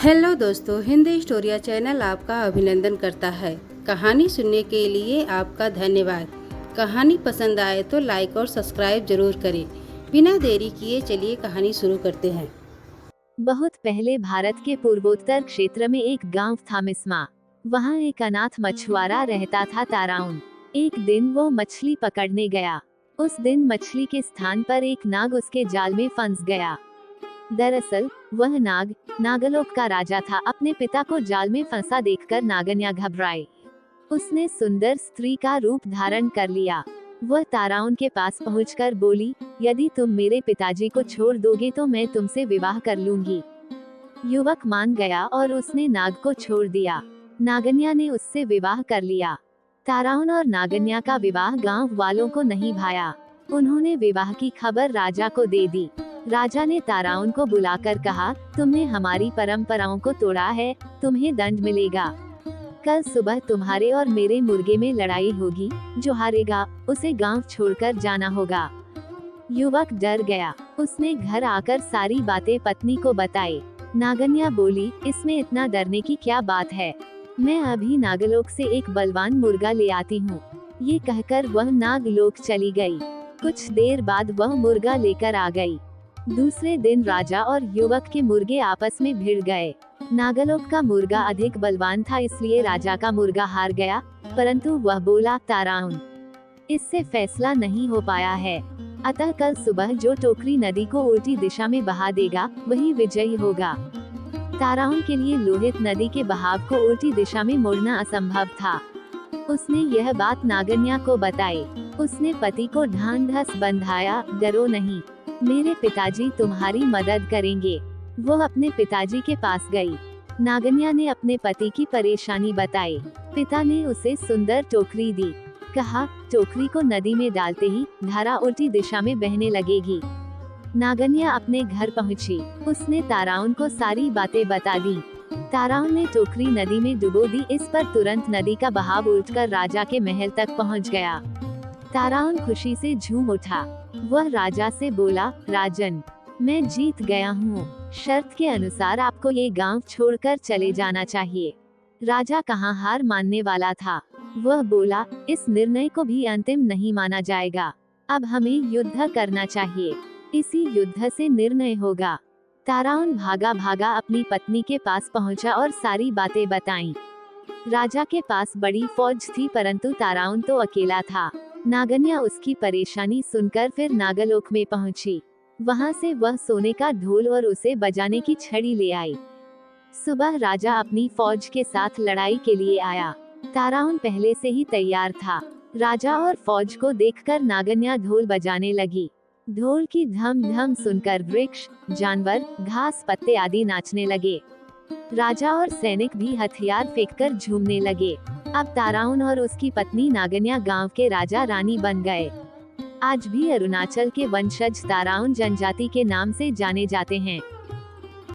Hello दोस्तों, Hindi स्टोरिया channel आपका अभिनंदन करता है। कहानी सुनने के लिए आपका धन्यवाद। कहानी पसंद आए तो लाइक और सब्सक्राइब जरूर करें। बिना देरी किए चलिए कहानी शुरू करते हैं। बहुत पहले भारत के पूर्वोत्तर क्षेत्र में एक गांव था मिस्मा। वहां एक अनाथ मछुआरा रहता था ताराउन। एक दिन वो मछली पकड़ने गया। उस दिन मछली के स्थान पर एक नाग उसके जाल में फंस गया। दरअसल वह नाग नागलोक का राजा था। अपने पिता को जाल में फंसा देखकर नागन्या घबराई। उसने सुंदर स्त्री का रूप धारण कर लिया। वह ताराउन के पास पहुंचकर बोली, यदि तुम मेरे पिताजी को छोड़ दोगे तो मैं तुमसे विवाह कर लूंगी। युवक मान गया और उसने नाग को छोड़ दिया। नागन्या ने उससे विवाह कर लिया। ताराउन और नागन्या का विवाह गांव वालों को नहीं भाया। उन्होंने विवाह की खबर राजा को दे दी। राजा ने ताराउन को बुलाकर कहा, तुमने हमारी परंपराओं को तोड़ा है, तुम्हें दंड मिलेगा। कल सुबह तुम्हारे और मेरे मुर्गे में लड़ाई होगी। जो हारेगा उसे गांव छोड़कर जाना होगा। युवक डर गया। उसने घर आकर सारी बातें पत्नी को बताई। नागन्या बोली, इसमें इतना डरने की क्या बात है, मैं अभी नागलोक से एक बलवान मुर्गा ले आती हूँ। ये कहकर वह नागलोक चली गई। कुछ देर बाद वह मुर्गा लेकर आ गई। दूसरे दिन राजा और युवक के मुर्गे आपस में भिड़ गए। नागलोक का मुर्गा अधिक बलवान था, इसलिए राजा का मुर्गा हार गया। परंतु वह बोला, ताराउन, इससे फैसला नहीं हो पाया है। अतः कल सुबह जो टोकरी नदी को उल्टी दिशा में बहा देगा वही विजयी होगा। ताराउन के लिए लोहित नदी के बहाव को उल्टी दिशा में मोड़ना असंभव था। उसने यह बात नागन्या को बताई। उसने पति को ढांढस बंधाया, डरो नहीं, मेरे पिताजी तुम्हारी मदद करेंगे। वो अपने पिताजी के पास गई। नागन्या ने अपने पति की परेशानी बताई। पिता ने उसे सुंदर टोकरी दी। कहा, टोकरी को नदी में डालते ही धारा उल्टी दिशा में बहने लगेगी। नागन्या अपने घर पहुंची। उसने ताराउन को सारी बातें बता दी। ताराउन ने टोकरी नदी में डुबो दी। इस पर तुरंत नदी का बहाव उठकर राजा के महल तक पहुंच गया। ताराउन खुशी से झूम उठा। वह राजा से बोला, राजन, मैं जीत गया हूँ। शर्त के अनुसार आपको ये गांव छोड़कर चले जाना चाहिए। राजा कहाँ हार मानने वाला था। वह बोला, इस निर्णय को भी अंतिम नहीं माना जाएगा। अब हमें युद्ध करना चाहिए। इसी युद्ध से निर्णय होगा। ताराउन भागा भागा अपनी पत्नी के पास पहुंचा और सारी बातें बताईं। राजा के पास बड़ी फौज थी, परंतु ताराउन तो अकेला था। नागन्या उसकी परेशानी सुनकर फिर नागलोक में पहुंची। वहां से वह सोने का ढोल और उसे बजाने की छड़ी ले आई। सुबह राजा अपनी फौज के साथ लड़ाई के लिए आया। ताराउन पहले से ही तैयार था। राजा और फौज को देखकर नागन्या ढोल बजाने लगी। ढोल की धम धम सुनकर वृक्ष, जानवर, घास पत्ते आदि नाचने लगे। राजा और सैनिक भी हथियार फेंककर झूमने लगे। अब ताराउन और उसकी पत्नी नागन्या गांव के राजा रानी बन गए। आज भी अरुणाचल के वंशज ताराउन जनजाति के नाम से जाने जाते हैं।